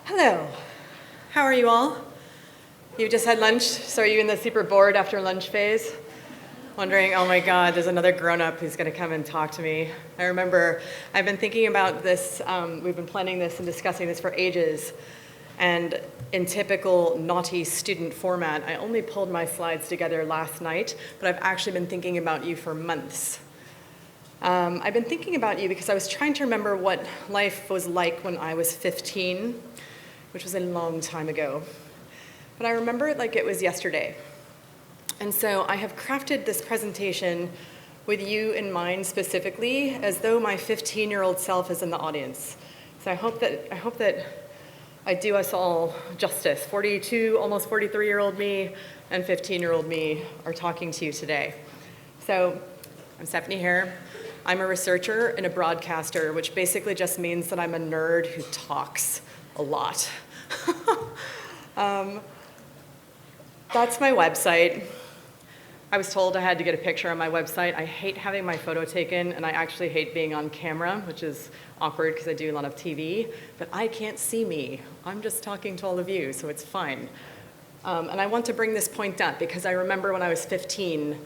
Hello. How are you all? You just had lunch, so are you in the super bored after lunch phase? Wondering, oh my God, there's another grown-up who's gonna come and talk to me. I remember I've been thinking about this, we've been planning this and discussing this for ages, and in typical naughty student format, I only pulled my slides together last night, but I've actually been thinking about you for months. I've been thinking about you because I was trying to remember what life was like when I was 15, which was a long time ago. But I remember it like it was yesterday. And so I have crafted this presentation with you in mind specifically, as though my 15-year-old self is in the audience. So I hope that I do us all justice. 42, almost 43-year-old me and 15-year-old me are talking to you today. So I'm Stephanie Hare. I'm a researcher and a broadcaster, which basically just means that I'm a nerd who talks a lot. That's my website. I was told I had to get a picture on my website. I hate having my photo taken, and I actually hate being on camera, which is awkward because I do a lot of TV, but I can't see me. I'm just talking to all of you, so it's fine. And I want to bring this point up because I remember when I was 15,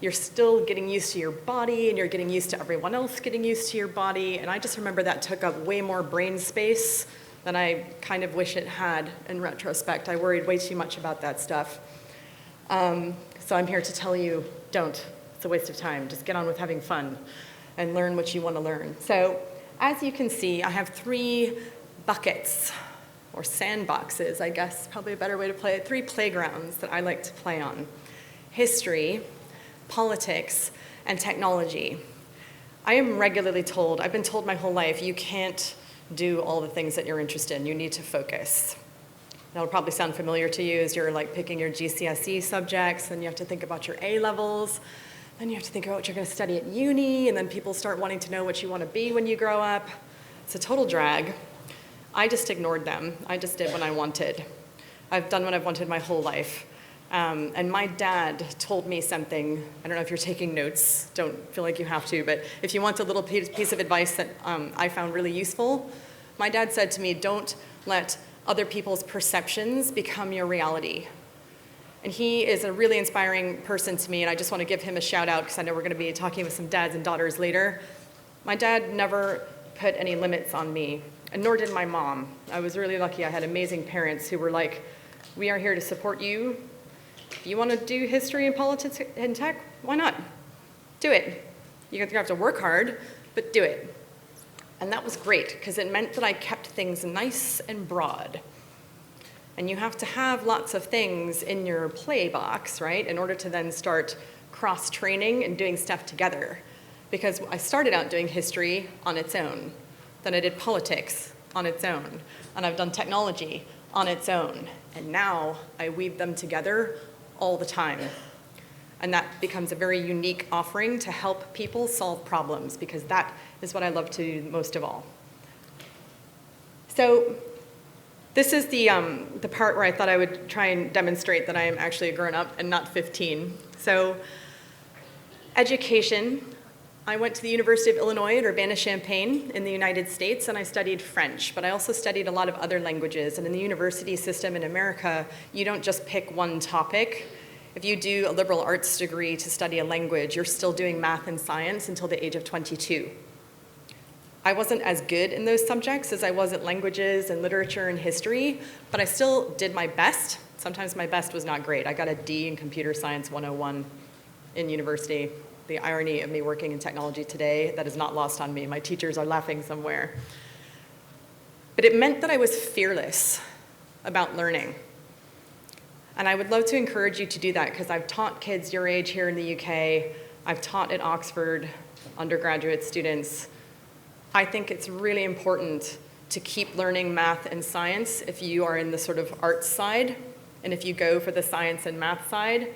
you're still getting used to your body, and you're getting used to everyone else getting used to your body, and I just remember that took up way more brain space than I kind of wish it had in retrospect. I worried way too much about that stuff. So I'm here to tell you, don't. It's a waste of time. Just get on with having fun and learn what you want to learn. So as you can see, I have 3 buckets, or sandboxes, I guess, probably a better way to play it, 3 playgrounds that I like to play on. History, politics, and technology. I am regularly told, I've been told my whole life, you can't do all the things that you're interested in. You need to focus. That'll probably sound familiar to you as you're like picking your GCSE subjects, and you have to think about your A levels, then you have to think about what you're going to study at uni, and then people start wanting to know what you want to be when you grow up. It's a total drag. I just ignored them. I just did what I wanted. I've done what I've wanted my whole life. And my dad told me something. I don't know if you're taking notes. Don't feel like you have to, but if you want a little piece of advice that I found really useful, my dad said to me, don't let other people's perceptions become your reality. And he is a really inspiring person to me, and I just want to give him a shout out because I know we're going to be talking with some dads and daughters later. My dad never put any limits on me, and nor did my mom. I was really lucky. I had amazing parents who were like, we are here to support you. If you want to do history and politics and tech, why not? Do it. You're going to have to work hard, but do it. And that was great, because it meant that I kept things nice and broad. And you have to have lots of things in your play box, right, in order to then start cross-training and doing stuff together. Because I started out doing history on its own. Then I did politics on its own. And I've done technology on its own. And now I weave them together all the time. And that becomes a very unique offering to help people solve problems, because that is what I love to do most of all. So this is the part where I thought I would try and demonstrate that I am actually a grown-up and not 15. So education. I went to the University of Illinois at Urbana-Champaign in the United States, and I studied French, but I also studied a lot of other languages. And in the university system in America, you don't just pick one topic. If you do a liberal arts degree to study a language, you're still doing math and science until the age of 22. I wasn't as good in those subjects as I was at languages and literature and history, but I still did my best. Sometimes my best was not great. I got a D in Computer Science 101 in university. The irony of me working in technology today, that is not lost on me. My teachers are laughing somewhere. But it meant that I was fearless about learning. And I would love to encourage you to do that, because I've taught kids your age here in the UK. I've taught at Oxford, undergraduate students. I think it's really important to keep learning math and science if you are in the sort of arts side. And if you go for the science and math side,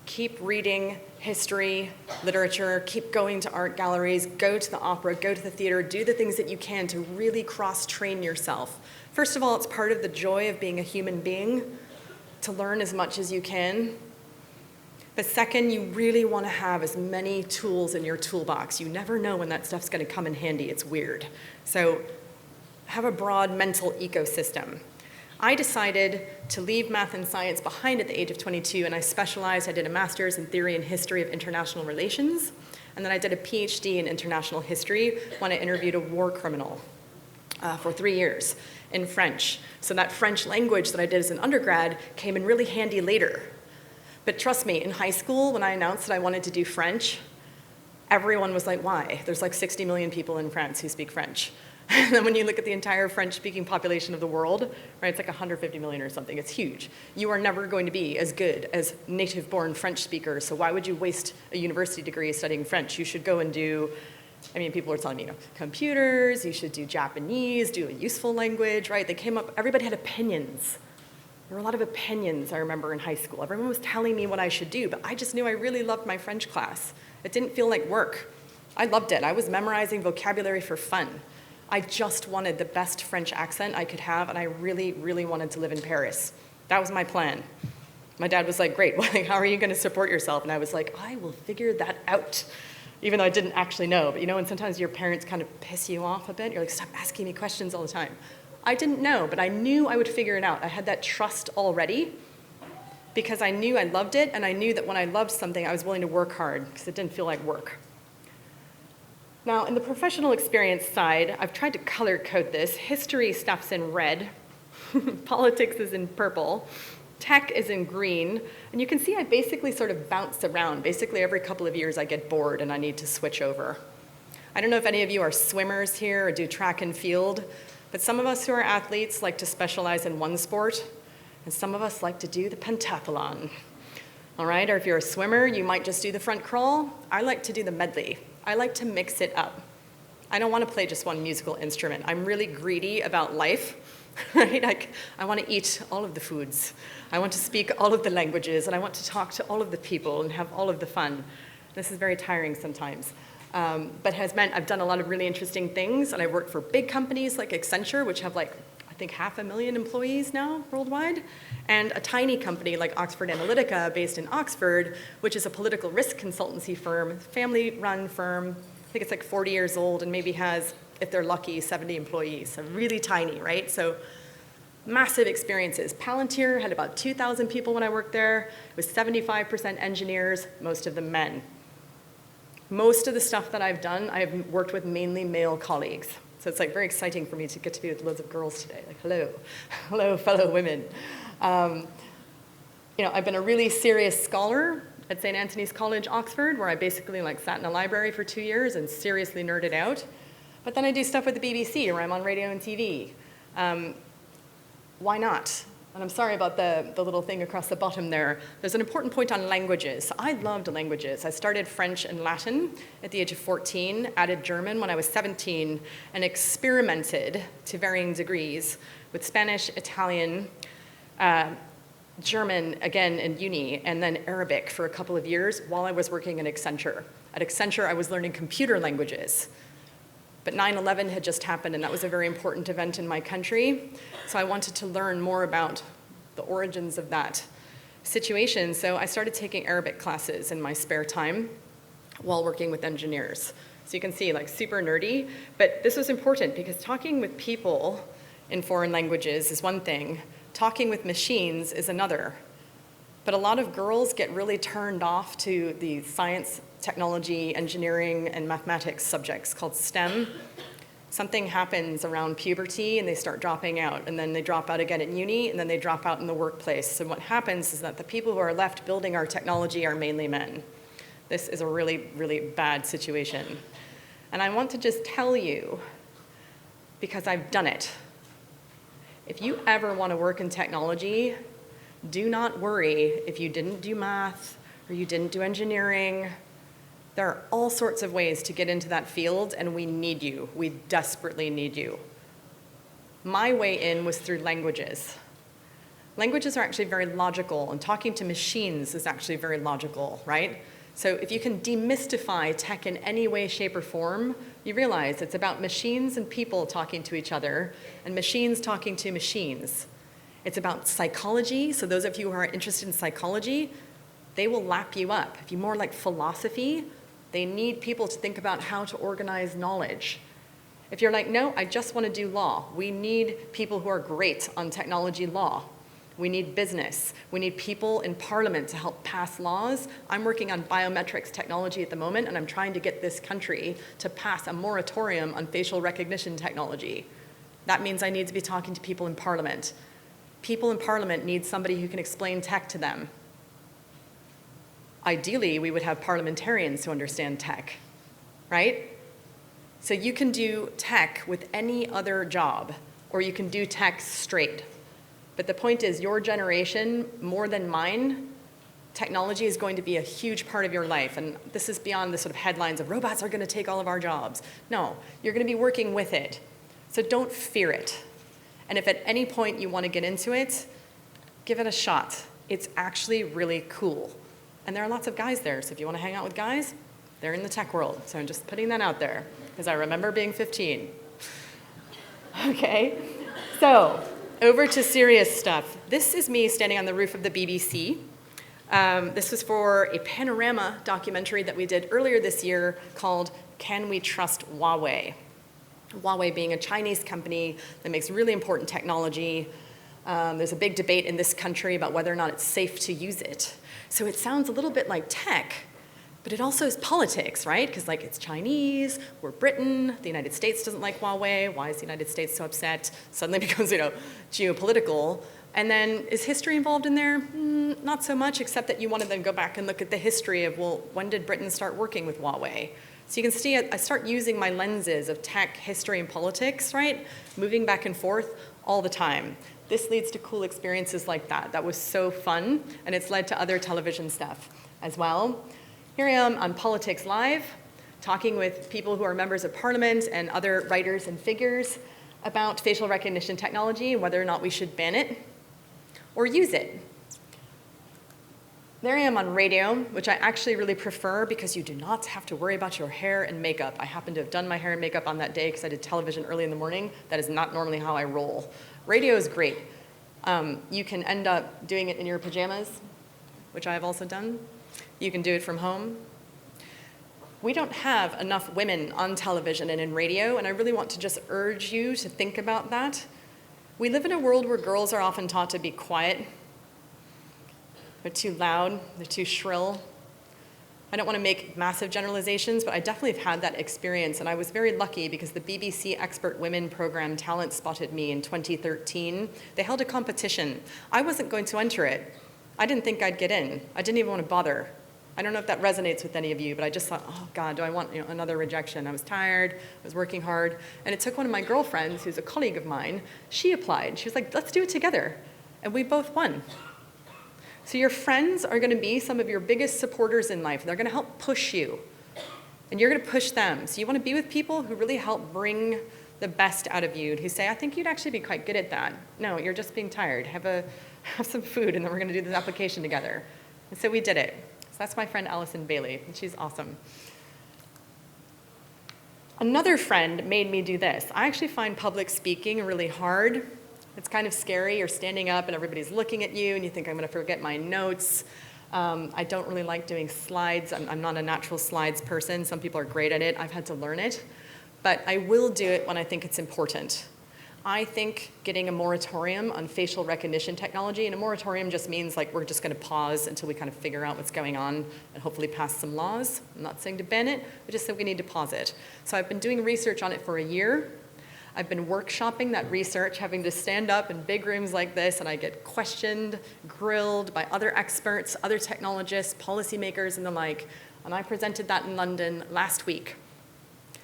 keep reading history, literature, keep going to art galleries, go to the opera, go to the theater, do the things that you can to really cross-train yourself. First of all, it's part of the joy of being a human being, to learn as much as you can. But second, you really want to have as many tools in your toolbox. You never know when that stuff's going to come in handy. It's weird. So have a broad mental ecosystem. I decided to leave math and science behind at the age of 22, and I specialized. I did a master's in theory and history of international relations, and then I did a PhD in international history when I interviewed a war criminal for 3 years in French. So that French language that I did as an undergrad came in really handy later. But trust me, in high school, when I announced that I wanted to do French, everyone was like, why? There's like 60 million people in France who speak French. And then when you look at the entire French-speaking population of the world, right, it's like 150 million or something. It's huge. You are never going to be as good as native-born French speakers, so why would you waste a university degree studying French? You should go and do, I mean, people are telling me, computers, you should do Japanese, do a useful language, right? They came up, everybody had opinions. There were a lot of opinions, I remember, in high school. Everyone was telling me what I should do, but I just knew I really loved my French class. It didn't feel like work. I loved it. I was memorizing vocabulary for fun. I just wanted the best French accent I could have, and I really, really wanted to live in Paris. That was my plan. My dad was like, great, well, how are you going to support yourself? And I was like, I will figure that out, even though I didn't actually know. But and sometimes your parents kind of piss you off a bit. You're like, stop asking me questions all the time. I didn't know, but I knew I would figure it out. I had that trust already because I knew I loved it, and I knew that when I loved something, I was willing to work hard because it didn't feel like work. Now, in the professional experience side, I've tried to color code this. History stuff's in red, politics is in purple, tech is in green, and you can see I basically sort of bounce around. Basically, every couple of years I get bored and I need to switch over. I don't know if any of you are swimmers here or do track and field, but some of us who are athletes like to specialize in one sport, and some of us like to do the pentathlon. All right, or if you're a swimmer, you might just do the front crawl. I like to do the medley. I like to mix it up. I don't want to play just one musical instrument. I'm really greedy about life, right? I want to eat all of the foods. I want to speak all of the languages, and I want to talk to all of the people and have all of the fun. This is very tiring sometimes, but has meant I've done a lot of really interesting things, and I worked for big companies like Accenture, which have I think 500,000 employees now worldwide, and a tiny company like Oxford Analytica based in Oxford, which is a political risk consultancy firm, family-run firm. I think it's like 40 years old and maybe has, if they're lucky, 70 employees, so really tiny, right? So massive experiences. Palantir had about 2,000 people when I worked there. It was 75% engineers, most of them men. Most of the stuff that I've done, I've worked with mainly male colleagues. So it's very exciting for me to get to be with loads of girls today. Hello, hello, fellow women. I've been a really serious scholar at St. Anthony's College, Oxford, where I basically sat in a library for 2 years and seriously nerded out. But then I do stuff with the BBC, where I'm on radio and TV. Why not? And I'm sorry about the little thing across the bottom there. There's an important point on languages. So I loved languages. I started French and Latin at the age of 14, added German when I was 17, and experimented to varying degrees with Spanish, Italian, German, again, in uni, and then Arabic for a couple of years while I was working at Accenture. At Accenture, I was learning computer languages. But 9/11 had just happened, and that was a very important event in my country. So I wanted to learn more about the origins of that situation. So I started taking Arabic classes in my spare time while working with engineers. So you can see, super nerdy. But this was important because talking with people in foreign languages is one thing. Talking with machines is another. But a lot of girls get really turned off to the science, technology, engineering, and mathematics subjects called STEM. Something happens around puberty and they start dropping out, and then they drop out again at uni, and then they drop out in the workplace. So what happens is that the people who are left building our technology are mainly men. This is a really, really bad situation. And I want to just tell you, because I've done it, if you ever want to work in technology, do not worry if you didn't do math or you didn't do engineering. There are all sorts of ways to get into that field, and we need you. We desperately need you. My way in was through languages. Languages are actually very logical, and talking to machines is actually very logical, right? So if you can demystify tech in any way, shape, or form, you realize it's about machines and people talking to each other, and machines talking to machines. It's about psychology, so those of you who are interested in psychology, they will lap you up. If you more like philosophy, they need people to think about how to organize knowledge. If you're like, no, I just want to do law, we need people who are great on technology law. We need business. We need people in parliament to help pass laws. I'm working on biometrics technology at the moment, and I'm trying to get this country to pass a moratorium on facial recognition technology. That means I need to be talking to people in parliament. People in parliament need somebody who can explain tech to them. Ideally, we would have parliamentarians who understand tech, right? So you can do tech with any other job, or you can do tech straight. But the point is, your generation, more than mine, technology is going to be a huge part of your life. And this is beyond the sort of headlines of robots are going to take all of our jobs. No, you're going to be working with it. So don't fear it. And if at any point you want to get into it, give it a shot. It's actually really cool. And there are lots of guys there, so if you want to hang out with guys, they're in the tech world. So I'm just putting that out there, because I remember being 15. Okay, so over to serious stuff. This is me standing on the roof of the BBC. This was for a panorama documentary that we did earlier this year called Can We Trust Huawei? Huawei being a Chinese company that makes really important technology. There's a big debate in this country about whether or not it's safe to use it. So it sounds a little bit like tech, but it also is politics, right? Because like it's Chinese, we're Britain, the United States doesn't like Huawei. Why is the United States so upset? Suddenly becomes, geopolitical. And then is history involved in there? Not so much, except that you want to then go back and look at the history of, well, when did Britain start working with Huawei? So you can see I start using my lenses of tech, history, and politics, right? Moving back and forth all the time. This leads to cool experiences like that. That was so fun, and it's led to other television stuff as well. Here I am on Politics Live, talking with people who are members of parliament and other writers and figures about facial recognition technology and whether or not we should ban it or use it. There I am on radio, which I actually really prefer because you do not have to worry about your hair and makeup. I happen to have done my hair and makeup on that day because I did television early in the morning. That is not normally how I roll. Radio is great. You can end up doing it in your pajamas, which I have also done. You can do it from home. We don't have enough women on television and in radio, and I really want to just urge you to think about that. We live in a world where girls are often taught to be quiet. They're too loud, they're too shrill. I don't want to make massive generalizations, but I definitely have had that experience, and I was very lucky because the BBC Expert Women program talent spotted me in 2013. They held a competition. I wasn't going to enter it. I didn't think I'd get in. I didn't even want to bother. I don't know if that resonates with any of you, but I just thought, oh God, do I want another rejection? I was tired, I was working hard, and it took one of my girlfriends, who's a colleague of mine, she applied. She was like, let's do it together, and we both won. So your friends are going to be some of your biggest supporters in life. They're going to help push you, and you're going to push them. So you want to be with people who really help bring the best out of you, who say, I think you'd actually be quite good at that. No, you're just being tired. Have some food, and then we're going to do this application together. And so we did it. So that's my friend Allison Bailey, and she's awesome. Another friend made me do this. I actually find public speaking really hard. It's kind of scary. You're standing up and everybody's looking at you and you think, I'm going to forget my notes. I don't really like doing slides. I'm not a natural slides person. Some people are great at it. I've had to learn it. But I will do it when I think it's important. I think getting a moratorium on facial recognition technology, and a moratorium just means like we're just going to pause until we kind of figure out what's going on and hopefully pass some laws. I'm not saying to ban it, but just that we need to pause it. So I've been doing research on it for a year. I've been workshopping that research, having to stand up in big rooms like this, and I get questioned, grilled by other experts, other technologists, policymakers, and the like. And I presented that in London last week.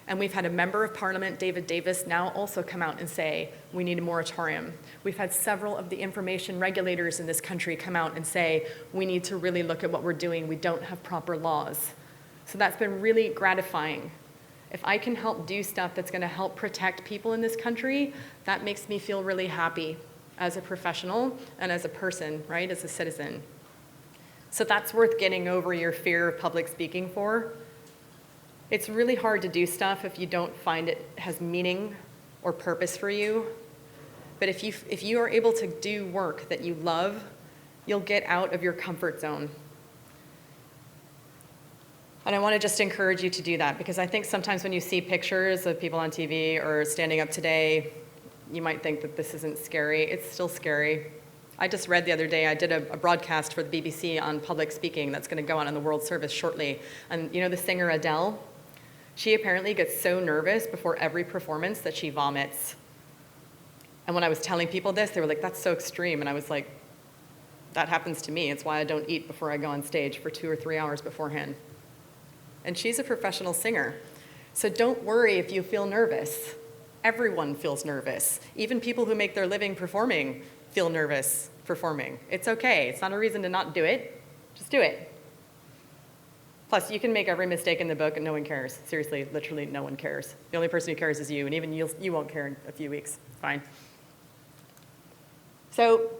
And we've had a member of parliament, David Davis, now also come out and say, we need a moratorium. We've had several of the information regulators in this country come out and say, we need to really look at what we're doing. We don't have proper laws. So that's been really gratifying. If I can help do stuff that's going to help protect people in this country, that makes me feel really happy as a professional and as a person, right, as a citizen. So that's worth getting over your fear of public speaking for. It's really hard to do stuff if you don't find it has meaning or purpose for you. But if you are able to do work that you love, you'll get out of your comfort zone. And I want to just encourage you to do that, because I think sometimes when you see pictures of people on TV or standing up today, you might think that this isn't scary. It's still scary. I just read the other day, I did a broadcast for the BBC on public speaking that's going to go on the World Service shortly. And you know the singer Adele? She apparently gets so nervous before every performance that she vomits. And when I was telling people this, they were like, that's so extreme. And I was like, that happens to me. It's why I don't eat before I go on stage for 2 or 3 hours beforehand. And she's a professional singer. So don't worry if you feel nervous. Everyone feels nervous. Even people who make their living performing feel nervous performing. It's okay. It's not a reason to not do it. Just do it. Plus, you can make every mistake in the book and no one cares. Seriously, literally no one cares. The only person who cares is you, and even you won't care in a few weeks. It's fine. So,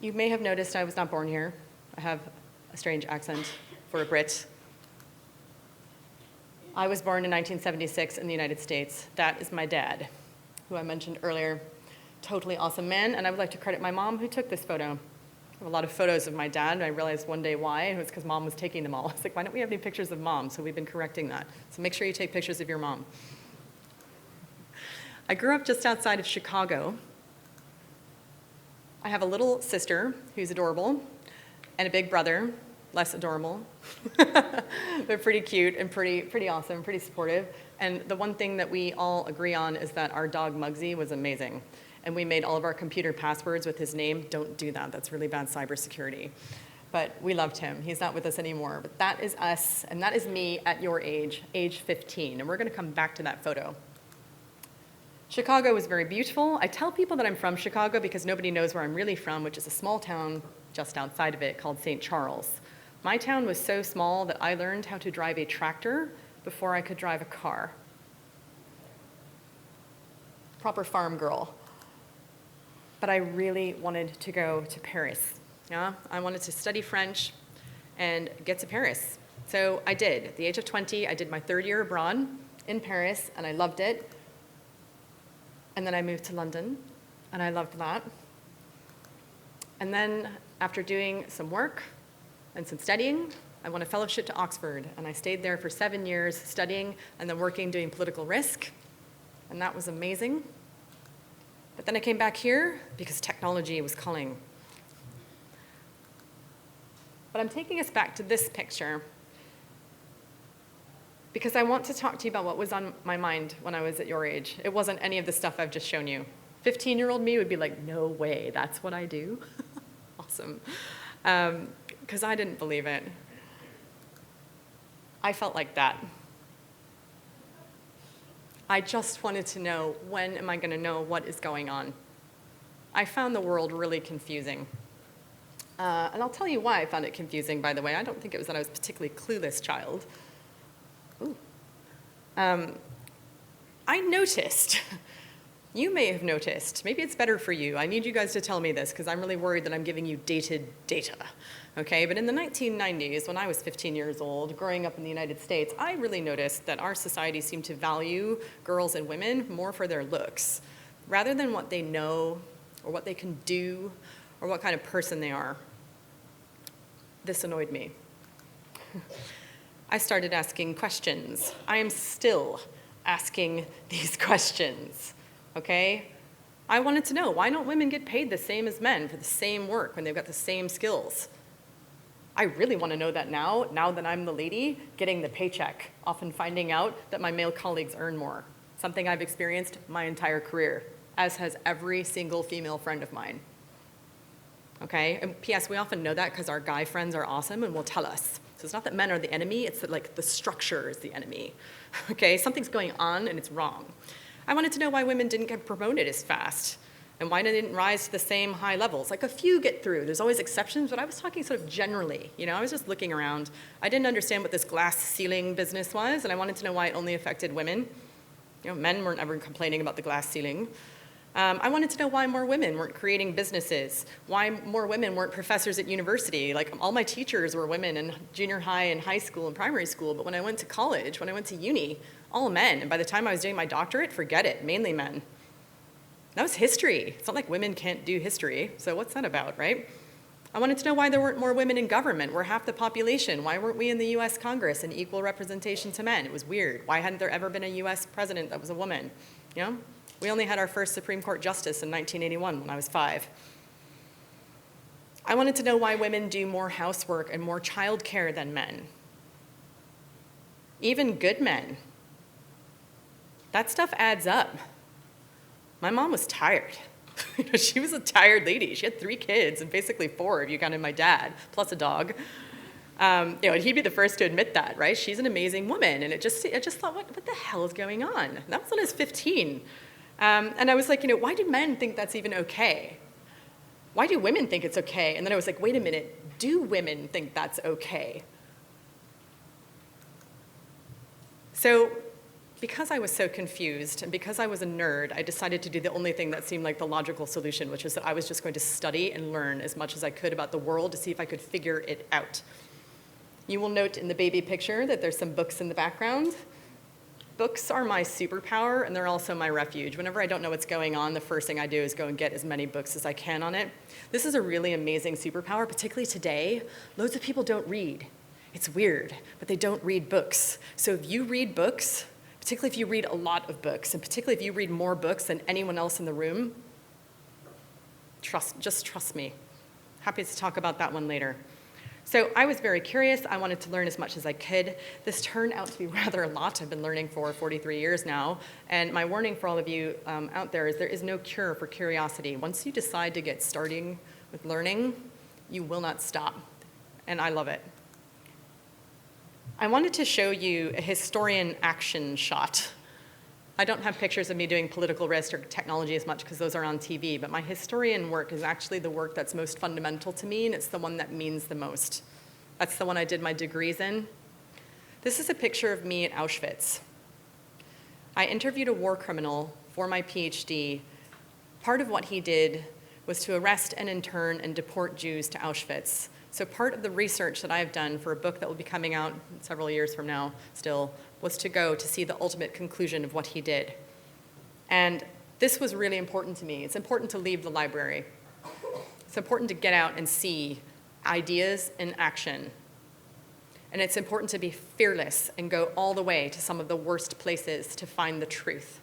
you may have noticed I was not born here. I have a strange accent for a Brit. I was born in 1976 in the United States. That is my dad, who I mentioned earlier. Totally awesome man, and I would like to credit my mom who took this photo. I have a lot of photos of my dad, and I realized one day why, and it was because mom was taking them all. I was like, why don't we have any pictures of mom? So we've been correcting that. So make sure you take pictures of your mom. I grew up just outside of Chicago. I have a little sister who's adorable, and a big brother, less adorable, but pretty cute and pretty awesome, pretty supportive. And the one thing that we all agree on is that our dog Muggsy was amazing. And we made all of our computer passwords with his name. Don't do that. That's really bad cybersecurity. But we loved him. He's not with us anymore. But that is us, and that is me at your age 15. And we're going to come back to that photo. Chicago was very beautiful. I tell people that I'm from Chicago because nobody knows where I'm really from, which is a small town just outside of it called St. Charles. My town was so small that I learned how to drive a tractor before I could drive a car. Proper farm girl. But I really wanted to go to Paris. Yeah? I wanted to study French and get to Paris. So I did. At the age of 20, I did my 3rd year abroad in Paris, and I loved it. And then I moved to London, and I loved that. And then after doing some work and some studying, I won a fellowship to Oxford, and I stayed there for 7 years studying and then working doing political risk, and that was amazing. But then I came back here because technology was calling. But I'm taking us back to this picture because I want to talk to you about what was on my mind when I was at your age. It wasn't any of the stuff I've just shown you. 15-year-old me would be like, no way, that's what I do? Awesome. Because I didn't believe it. I felt like that. I just wanted to know, when am I going to know what is going on? I found the world really confusing. And I'll tell you why I found it confusing, by the way. I don't think it was that I was a particularly clueless child. Ooh. I noticed, you may have noticed, maybe it's better for you. I need you guys to tell me this because I'm really worried that I'm giving you dated data. Okay, but in the 1990s, when I was 15 years old, growing up in the United States, I really noticed that our society seemed to value girls and women more for their looks, rather than what they know, or what they can do, or what kind of person they are. This annoyed me. I started asking questions. I am still asking these questions, okay? I wanted to know, why don't women get paid the same as men for the same work when they've got the same skills? I really want to know that now that I'm the lady getting the paycheck, often finding out that my male colleagues earn more, something I've experienced my entire career, as has every single female friend of mine. Okay, and P.S., we often know that because our guy friends are awesome and will tell us. So it's not that men are the enemy, it's that like the structure is the enemy. Okay, something's going on and it's wrong. I wanted to know why women didn't get promoted as fast. And why they didn't rise to the same high levels. Like a few get through. There's always exceptions, but I was talking sort of generally. You know, I was just looking around. I didn't understand what this glass ceiling business was, and I wanted to know why it only affected women. You know, men weren't ever complaining about the glass ceiling. I wanted to know why more women weren't creating businesses, why more women weren't professors at university. Like all my teachers were women in junior high and high school and primary school, but when I went to college, when I went to uni, all men. And by the time I was doing my doctorate, forget it, mainly men. That was history. It's not like women can't do history, so what's that about, right? I wanted to know why there weren't more women in government. We're half the population. Why weren't we in the US Congress and equal representation to men? It was weird. Why hadn't there ever been a US president that was a woman? You know? We only had our first Supreme Court justice in 1981 when I was 5. I wanted to know why women do more housework and more childcare than men. Even good men. That stuff adds up. My mom was tired. She was a tired lady. She had 3 kids, and basically 4 if you counted my dad, plus a dog. And he'd be the first to admit that, right? She's an amazing woman. And I just thought, what the hell is going on? And that was when I was 15. And I was like, why do men think that's even okay? Why do women think it's okay? And then I was like, wait a minute, do women think that's okay? So because I was so confused and because I was a nerd, I decided to do the only thing that seemed like the logical solution, which was that I was just going to study and learn as much as I could about the world to see if I could figure it out. You will note in the baby picture that there's some books in the background. Books are my superpower, and they're also my refuge. Whenever I don't know what's going on, the first thing I do is go and get as many books as I can on it. This is a really amazing superpower, particularly today. Loads of people don't read. It's weird, but they don't read books. So if you read books, particularly if you read a lot of books, and particularly if you read more books than anyone else in the room, just trust me. Happy to talk about that one later. So I was very curious. I wanted to learn as much as I could. This turned out to be rather a lot. I've been learning for 43 years now. And my warning for all of you out there is there is no cure for curiosity. Once you decide to get starting with learning, you will not stop. And I love it. I wanted to show you a historian action shot. I don't have pictures of me doing political risk or technology as much because those are on TV, but my historian work is actually the work that's most fundamental to me, and it's the one that means the most. That's the one I did my degrees in. This is a picture of me at Auschwitz. I interviewed a war criminal for my PhD. Part of what he did was to arrest and intern and deport Jews to Auschwitz. So part of the research that I've done for a book that will be coming out several years from now still was to go to see the ultimate conclusion of what he did. And this was really important to me. It's important to leave the library. It's important to get out and see ideas in action. And it's important to be fearless and go all the way to some of the worst places to find the truth.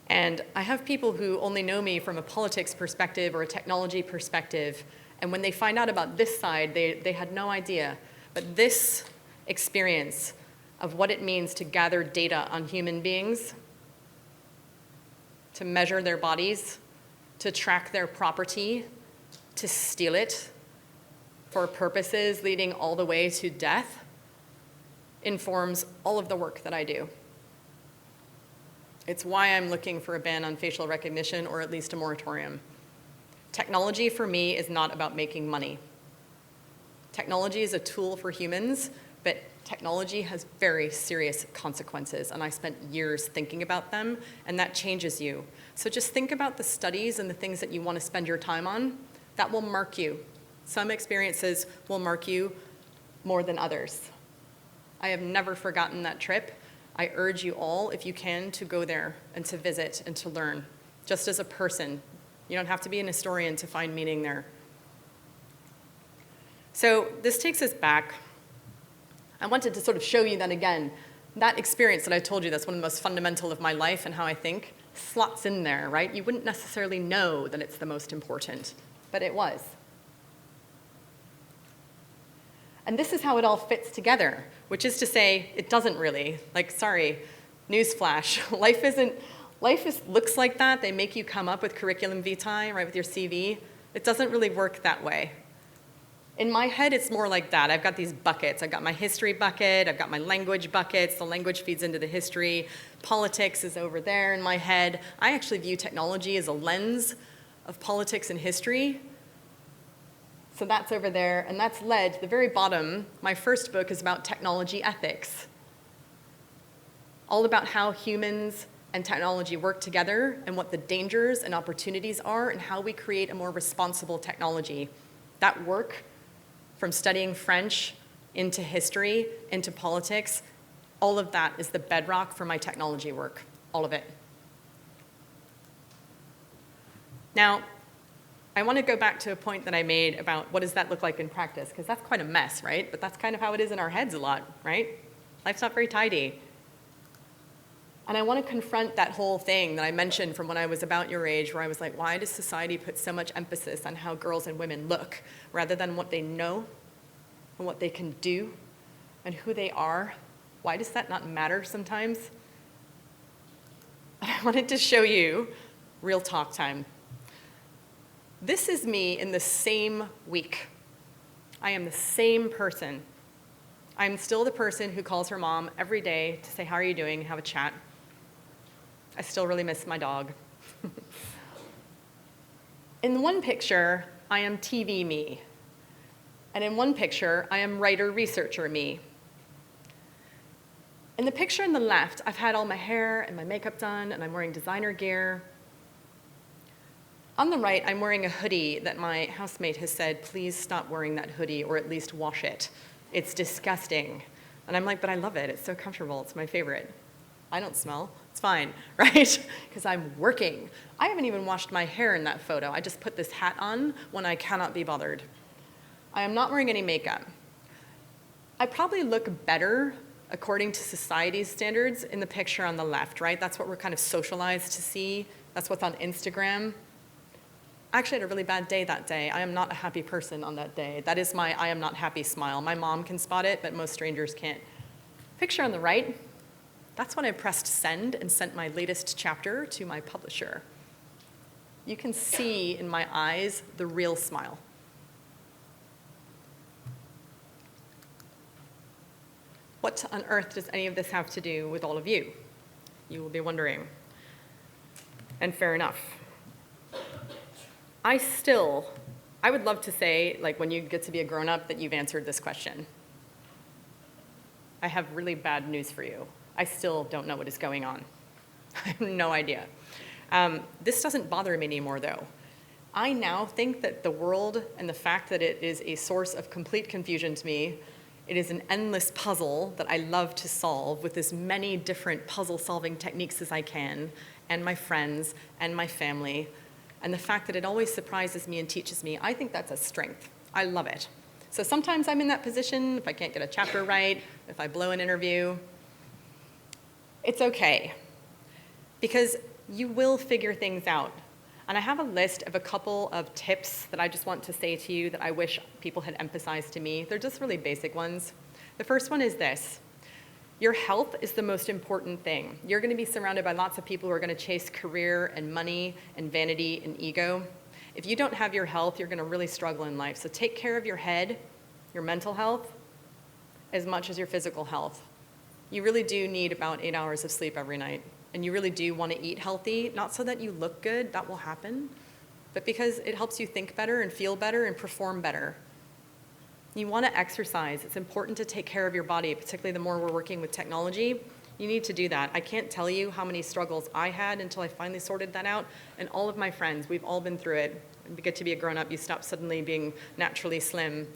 And I have people who only know me from a politics perspective or a technology perspective, and when they find out about this side, they had no idea. But this experience of what it means to gather data on human beings, to measure their bodies, to track their property, to steal it for purposes leading all the way to death, informs all of the work that I do. It's why I'm looking for a ban on facial recognition, or at least a moratorium. Technology for me is not about making money. Technology is a tool for humans, but technology has very serious consequences, and I spent years thinking about them, and that changes you. So just think about the studies and the things that you want to spend your time on. That will mark you. Some experiences will mark you more than others. I have never forgotten that trip. I urge you all, if you can, to go there and to visit and to learn, just as a person. You don't have to be an historian to find meaning there. So this takes us back. I wanted to sort of show you that again, that experience that I told you that's one of the most fundamental of my life and how I think slots in there, right? You wouldn't necessarily know that it's the most important, but it was. And this is how it all fits together, which is to say, it doesn't really. Like, sorry, newsflash, life looks like that. They make you come up with curriculum vitae, right, with your CV. It doesn't really work that way. In my head, it's more like that. I've got these buckets. I've got my history bucket. I've got my language buckets. The language feeds into the history. Politics is over there in my head. I actually view technology as a lens of politics and history. So that's over there, and that's led to the very bottom. My first book is about technology ethics, all about how humans and technology work together and what the dangers and opportunities are and how we create a more responsible technology. That work, from studying French into history, into politics, all of that is the bedrock for my technology work, all of it. Now, I want to go back to a point that I made about what does that look like in practice, because that's quite a mess, right? But that's kind of how it is in our heads a lot, right? Life's not very tidy. And I want to confront that whole thing that I mentioned from when I was about your age, where I was like, why does society put so much emphasis on how girls and women look rather than what they know and what they can do and who they are? Why does that not matter sometimes? And I wanted to show you real talk time. This is me in the same week. I am the same person. I'm still the person who calls her mom every day to say, how are you doing, have a chat. I still really miss my dog. In one picture, I am TV me. And in one picture, I am writer researcher me. In the picture on the left, I've had all my hair and my makeup done, and I'm wearing designer gear. On the right, I'm wearing a hoodie that my housemate has said, please stop wearing that hoodie or at least wash it. It's disgusting. And I'm like, but I love it. It's so comfortable. It's my favorite. I don't smell. It's fine, right? Because I'm working. I haven't even washed my hair in that photo. I just put this hat on when I cannot be bothered. I am not wearing any makeup. I probably look better according to society's standards in the picture on the left, right? That's what we're kind of socialized to see. That's what's on Instagram. I actually had a really bad day that day. I am not a happy person on that day. That is my I am not happy smile. My mom can spot it, but most strangers can't. Picture on the right, that's when I pressed send and sent my latest chapter to my publisher. You can see in my eyes the real smile. What on earth does any of this have to do with all of you? You will be wondering. And fair enough. I would love to say, like when you get to be a grown-up, that you've answered this question. I have really bad news for you. I still don't know what is going on. I have no idea. This doesn't bother me anymore, though. I now think that the world and the fact that it is a source of complete confusion to me, it is an endless puzzle that I love to solve with as many different puzzle-solving techniques as I can, and my friends and my family. And the fact that it always surprises me and teaches me, I think that's a strength. I love it. So sometimes I'm in that position, if I can't get a chapter right, if I blow an interview. It's okay, because you will figure things out. And I have a list of a couple of tips that I just want to say to you that I wish people had emphasized to me. They're just really basic ones. The first one is this. Your health is the most important thing. You're going to be surrounded by lots of people who are going to chase career and money and vanity and ego. If you don't have your health, you're going to really struggle in life. So take care of your head, your mental health, as much as your physical health. You really do need about 8 hours of sleep every night. And you really do want to eat healthy, not so that you look good, that will happen, but because it helps you think better and feel better and perform better. You want to exercise. It's important to take care of your body, particularly the more we're working with technology. You need to do that. I can't tell you how many struggles I had until I finally sorted that out, and all of my friends, we've all been through it. When you get to be a grown-up, you stop suddenly being naturally slim,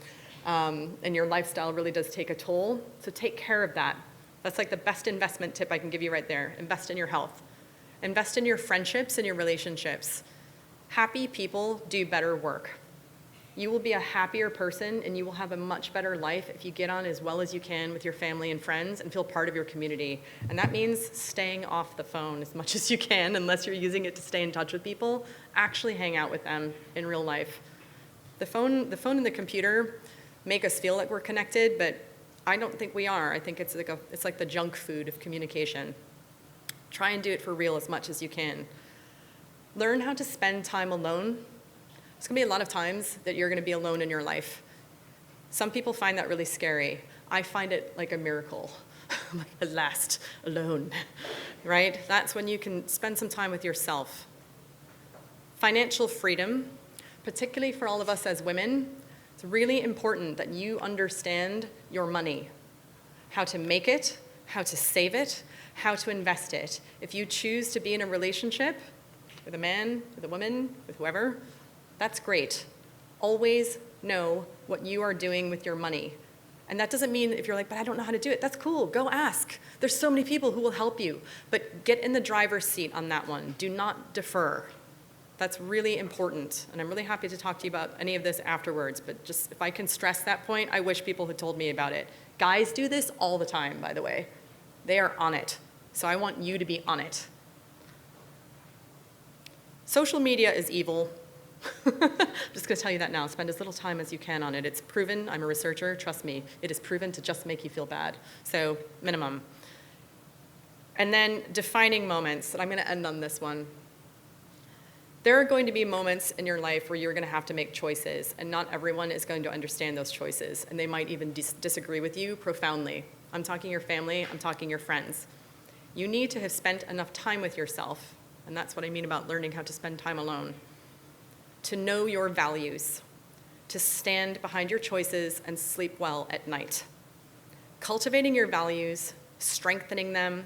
and your lifestyle really does take a toll, so take care of that. That's like the best investment tip I can give you right there. Invest in your health. Invest in your friendships and your relationships. Happy people do better work. You will be a happier person and you will have a much better life if you get on as well as you can with your family and friends and feel part of your community. And that means staying off the phone as much as you can, unless you're using it to stay in touch with people. Actually hang out with them in real life. The phone and the computer make us feel like we're connected, but I don't think we are. I think it's like the junk food of communication. Try and do it for real as much as you can. Learn how to spend time alone. There's going to be a lot of times that you're going to be alone in your life. Some people find that really scary. I find it like a miracle. Like, at last, alone, right? That's when you can spend some time with yourself. Financial freedom, particularly for all of us as women, it's really important that you understand your money, how to make it, how to save it, how to invest it. If you choose to be in a relationship with a man, with a woman, with whoever, that's great. Always know what you are doing with your money. And that doesn't mean if you're like, but I don't know how to do it, that's cool, go ask. There's so many people who will help you. But get in the driver's seat on that one. Do not defer. That's really important, and I'm really happy to talk to you about any of this afterwards, but just if I can stress that point, I wish people had told me about it. Guys do this all the time, by the way. They are on it, so I want you to be on it. Social media is evil. I'm just going to tell you that now. Spend as little time as you can on it. It's proven, I'm a researcher, trust me, it is proven to just make you feel bad. So, minimum. And then defining moments, and I'm going to end on this one. There are going to be moments in your life where you're going to have to make choices, and not everyone is going to understand those choices, and they might even disagree with you profoundly. I'm talking your family, I'm talking your friends. You need to have spent enough time with yourself, and that's what I mean about learning how to spend time alone, to know your values, to stand behind your choices and sleep well at night. Cultivating your values, strengthening them,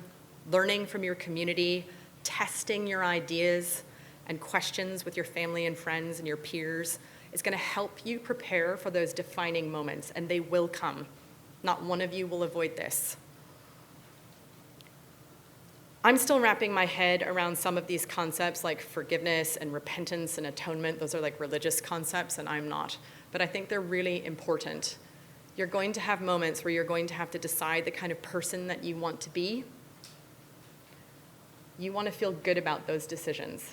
learning from your community, testing your ideas and questions with your family and friends and your peers is going to help you prepare for those defining moments, and they will come. Not one of you will avoid this. I'm still wrapping my head around some of these concepts like forgiveness and repentance and atonement. Those are like religious concepts, and I'm not. But I think they're really important. You're going to have moments where you're going to have to decide the kind of person that you want to be. You want to feel good about those decisions.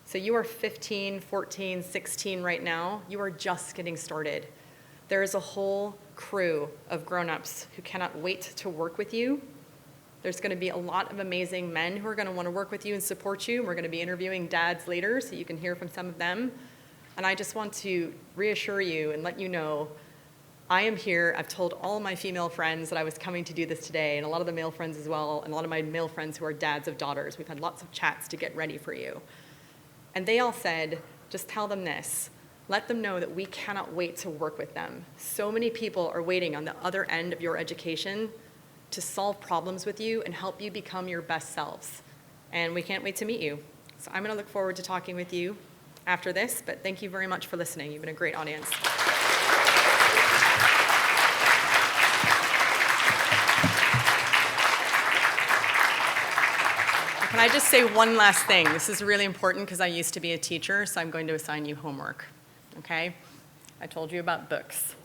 So you are 15, 14, 16 right now. You are just getting started. There is a whole crew of grown-ups who cannot wait to work with you. There's going to be a lot of amazing men who are going to want to work with you and support you. We're going to be interviewing dads later so you can hear from some of them. And I just want to reassure you and let you know I am here. I've told all my female friends that I was coming to do this today, and a lot of the male friends as well, and a lot of my male friends who are dads of daughters. We've had lots of chats to get ready for you. And they all said, just tell them this. Let them know that we cannot wait to work with them. So many people are waiting on the other end of your education to solve problems with you and help you become your best selves. And we can't wait to meet you. So I'm going to look forward to talking with you after this, but thank you very much for listening. You've been a great audience. Can I just say one last thing? This is really important because I used to be a teacher, so I'm going to assign you homework, okay? I told you about books.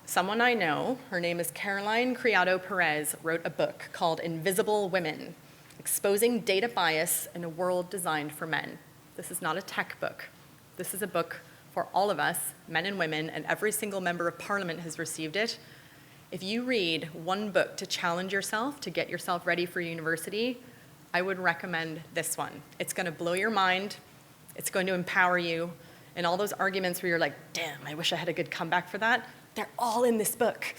Someone I know, her name is Caroline Criado Perez, wrote a book called Invisible Women, Exposing Data Bias in a World Designed for Men. This is not a tech book. This is a book for all of us, men and women, and every single member of parliament has received it. If you read one book to challenge yourself, to get yourself ready for university, I would recommend this one. It's going to blow your mind. It's going to empower you. And all those arguments where you're like, damn, I wish I had a good comeback for that, they're all in this book.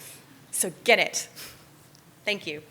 So get it. Thank you.